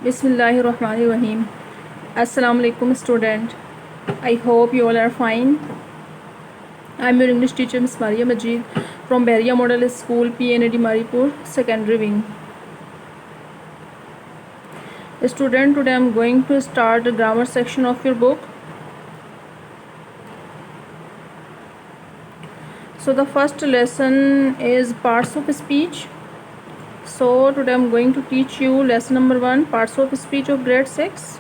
Bismillahirrahmanirrahim. Assalamu alaikum student. I hope you all are fine. I am your English teacher Miss Maria Majid from Beria Model School PNAD Maripur Secondary Wing. Student, today I am going to start the grammar section of your book. So the first lesson is parts of speech. So today I am going to teach you lesson number 1, parts of speech of grade 6.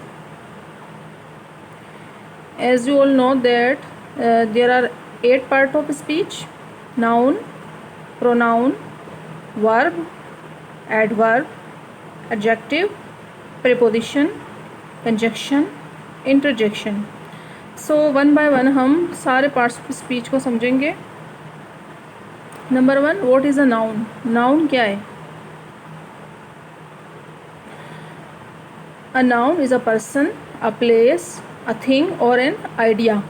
As you all know that there are 8 parts of speech: noun, pronoun, verb, adverb, adjective, preposition, conjunction, interjection. So one by one हम सारे parts of speech को समझेंगे. Number 1, what is a noun. Noun क्या है? A noun is a person, a place, a thing और an idea.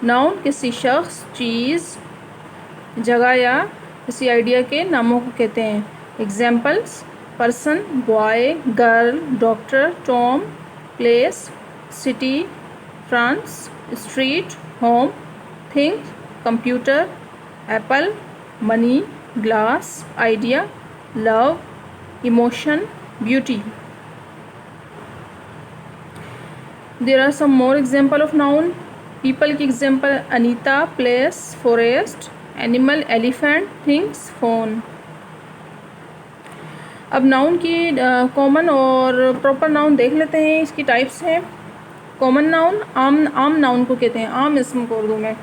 Noun किसी शख्स, चीज़, जगह या किसी आइडिया के नामों को कहते हैं. Examples: person, boy, girl, doctor, Tom, place, city, France, street, home, thing, computer, Apple, money, glass, idea, love, emotion, beauty. There are some more example of noun. People की example: Anita, place, forest, animal, elephant, things, phone. अब noun की common और proper noun देख लेते हैं. इसकी types हैं. Common noun, आम नाउन को कहते हैं, आम इसम को उर्दू में.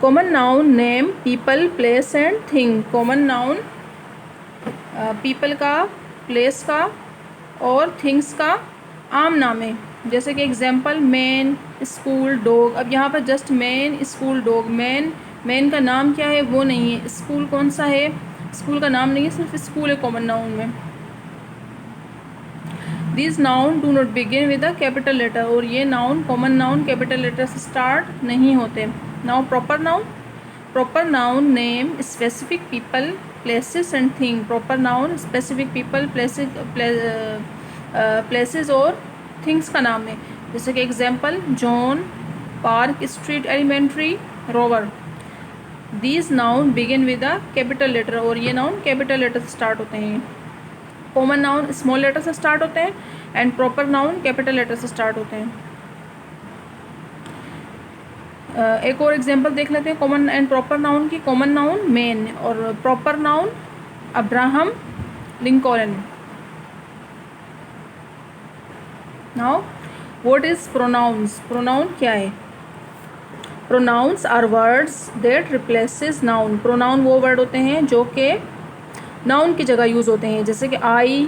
Common noun name, people, place and thing. Common noun people का, प्लेस का और थिंग्स का आम नाम है. जैसे कि एग्जांपल: मैन, स्कूल, डॉग. अब यहाँ पर just man, school, dog. Man का नाम क्या है वो नहीं है. स्कूल कौन सा है, स्कूल का नाम नहीं है, सिर्फ स्कूल है कॉमन नाउन में. This noun do not begin with a capital letter. और ये noun, common noun, capital letter से स्टार्ट नहीं होते. Now proper noun. Proper noun name, specific people, places and thing. Proper noun specific people, places और things का नाम है. जैसे कि example: John, Park, Street, Elementary, Rover. These noun begin with a capital letter. और ये नाउन कैपिटल लेटर से start होते हैं. कॉमन नाउन स्मॉल लेटर से स्टार्ट होते हैं and proper noun capital letter से स्टार्ट होते हैं. एक और एग्जांपल देख लेते हैं कॉमन एंड प्रॉपर नाउन की. कॉमन नाउन मैन और proper noun Abraham Lincoln. Now what is pronouns. Pronoun क्या है? Pronouns are words that replaces noun. Pronoun वो वर्ड होते हैं जो कि नाउन की जगह यूज़ होते हैं. जैसे कि I,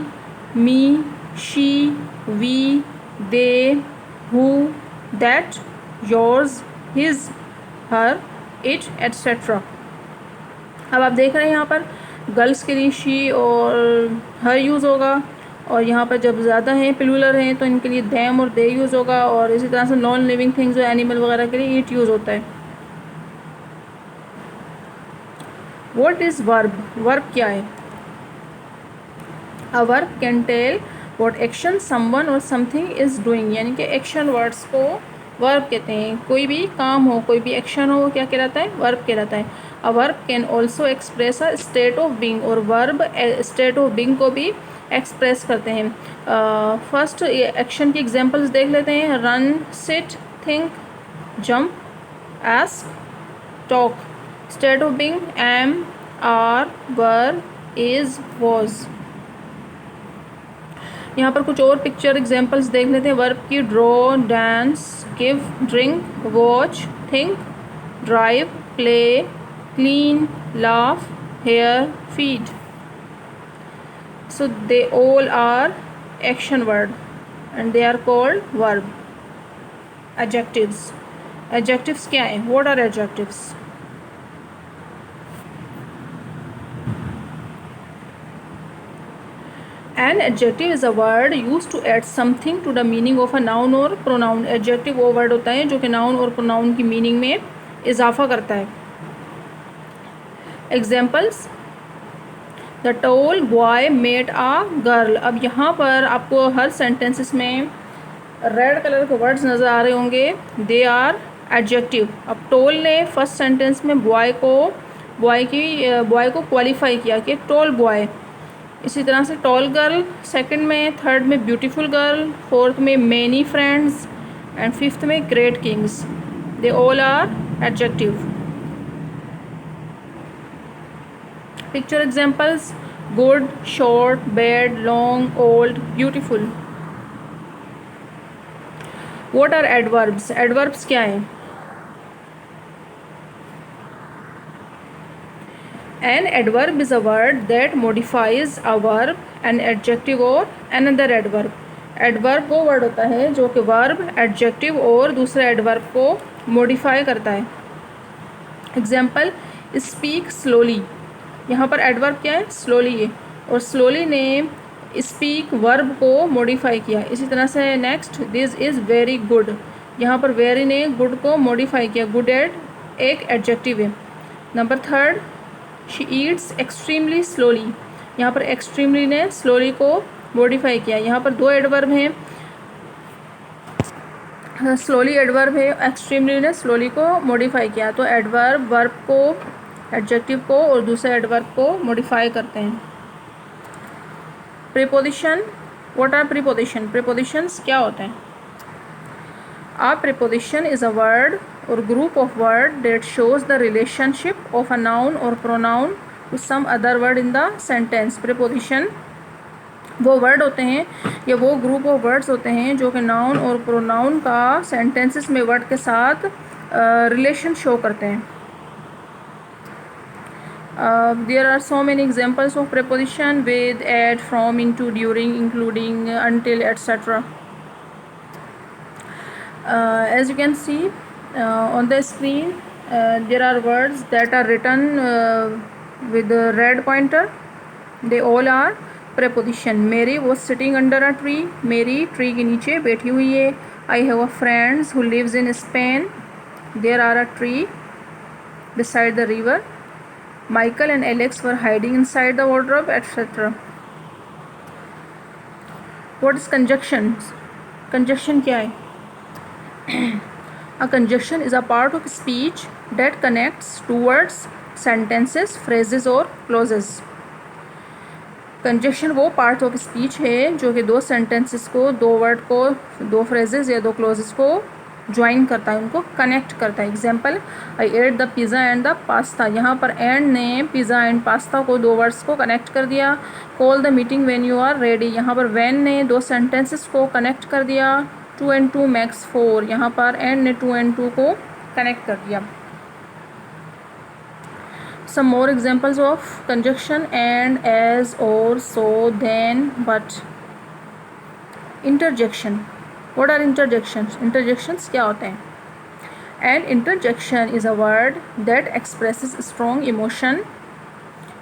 me, she, we, they, who, that, yours, his, her, it, etcetera. अब आप देख रहे हैं यहाँ पर गर्ल्स के लिए शी और हर यूज़ होगा, और यहाँ पर जब ज़्यादा हैं, प्लूरल हैं, तो इनके लिए देम और दे यूज़ होगा. और इसी तरह से नॉन लिविंग थिंग्स, एनिमल वगैरह के लिए इट यूज़ होता है. What is verb. वर्ब क्या है? A verb can tell what action someone or something is doing. यानी कि एक्शन वर्ड्स को वर्ब कहते हैं. कोई भी काम हो, कोई भी एक्शन हो, क्या कहलाता है? वर्ब कहलाता है. A verb can also express a state of being. और वर्ब स्टेट ऑफ बीइंग को भी एक्सप्रेस करते हैं. फर्स्ट एक्शन की एग्जांपल्स देख लेते हैं. Run, sit, think, jump, ask, talk. State of being am, are, were, is, was. यहाँ पर कुछ और पिक्चर एग्जांपल्स देख लेते हैं वर्ब की. Draw, dance, give, drink, watch, think, drive, play, clean, laugh, hear, feed. So they all are action word and they are called verb. Adjectives. Adjectives क्या है? What are adjectives? An adjective is a word used to add something to the meaning of a noun or pronoun. Adjective वो word होता है जो कि noun और pronoun की meaning में इजाफा करता है. Examples: the tall boy met a girl. अब यहाँ पर आपको हर सेंटेंसेस में रेड कलर के वर्ड्स नज़र आ रहे होंगे, दे आर एडजेक्टिव। अब टोल ने फर्स्ट सेंटेंस में बॉय को क्वालिफाई किया कि टॉल बॉय। इसी तरह से टॉल गर्ल सेकंड में, थर्ड में ब्यूटीफुल गर्ल, फोर्थ में मैनी फ्रेंड्स एंड फिफ्थ में great kings. They all are adjective. Picture examples, good, short, bad, long, old, beautiful. What are adverbs? Adverbs क्या है? An adverb is a word that modifies a verb, an adjective or another adverb. Adverb वो word होता है जो कि verb, adjective और दूसरे adverb को मॉडिफाई करता है। Example, speak slowly. यहाँ पर एडवर्ब क्या है? स्लोली है, और स्लोली ने स्पीक वर्ब को मॉडिफाई किया। इसी तरह से next, this is very good. यहाँ पर वेरी ने गुड को मॉडिफाई किया, गुड एक एडजेक्टिव है। Number third, she Yeats extremely slowly. यहाँ पर एक्सट्रीमली ने स्लोली को मॉडिफाई किया। यहाँ पर दो एडवर्ब हैं, स्लोली एडवर्ब है, एक्सट्रीमली ने स्लोली को मॉडिफाई किया। तो एडवर्ब वर्ब को, एडजेक्टिव को और दूसरे एडवर्ब को मॉडिफाई करते हैं। Preposition, what are preposition? Prepositions क्या होते हैं? A preposition is a word or group of words that shows the relationship of a noun or pronoun to some other word in the sentence. Preposition वो word होते हैं या वो group of words होते हैं जो कि नाउन और प्रोनाउन का सेंटेंसेस में वर्ड के साथ रिलेशन शो करते हैं। There are so many examples of preposition with, at, from, into, during, including, until, etc. As you can see on the screen, there are words that are written with the red pointer. They all are preposition. Mary was sitting under a tree. Mary tree के नीचे बैठी हुई है। I have a friend who lives in Spain. There are a tree beside the river. Michael and Alex were hiding inside the wardrobe, etc. What is conjunction? Conjunction क्या है? A conjunction is a part of speech that connects two words, sentences, phrases or clauses. Conjunction वो part of speech है जो कि दो sentences को, दो word को, दो फ्रेजेस या दो क्लोजेस को ज्वाइन करता है, उनको कनेक्ट करता है। Example, I at the pizza and the pasta. यहाँ पर एंड ने पिज़्ज़ा एंड पास्ता को, दो वर्ड्स को कनेक्ट कर दिया। Call the meeting when you are ready. यहाँ पर व्हेन ने दो सेंटेंसेस को कनेक्ट कर दिया। 2 and 2 makes 4। यहाँ पर एंड ने 2 and 2 को कनेक्ट कर दिया। Some more examples of conjunction: and, as, or, so, then, but. Interjection. What are interjections? Interjections क्या होते हैं? An interjection is a word that expresses strong emotion.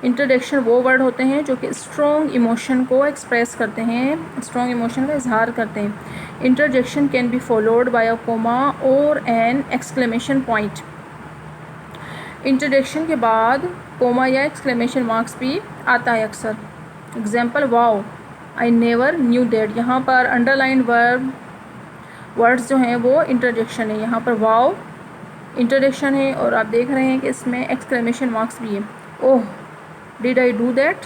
Interjection वो वर्ड होते हैं जो कि स्ट्रॉन्ग इमोशन को एक्सप्रेस करते हैं, स्ट्रॉन्ग इमोशन का इजहार करते हैं। Interjection can be followed by a comma or an exclamation point. Interjection के बाद कोमा या एक्सक्लेमेशन मार्क्स भी आता है अक्सर। Example, wow, I never knew that. यहाँ पर अंडरलाइन वर्ड्स जो हैं वो इंटरजेक्शन है। यहाँ पर वाओ इंटरजेक्शन है और आप देख रहे हैं कि इसमें एक्सक्लेमेशन मार्क्स भी है। Oh, did I do that.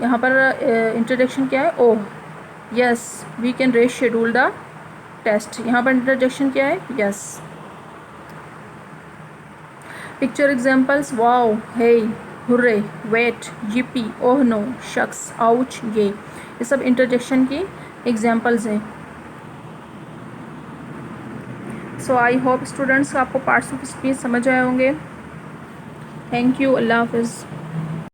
यहाँ पर इंटरजेक्शन क्या है? Oh, yes, we can reschedule the test. यहाँ पर इंटरजेक्शन क्या है? Yes. Picture examples, wow, hey, hurray, wait, yippee, oh no, shucks, ouch, ये सब इंटरजेक्शन की एग्जाम्पल्स हैं। सो आई होप स्टूडेंट्स आपको पार्ट्स ऑफ स्पीच समझ आए होंगे। Thank you. अल्लाह हाफिज़।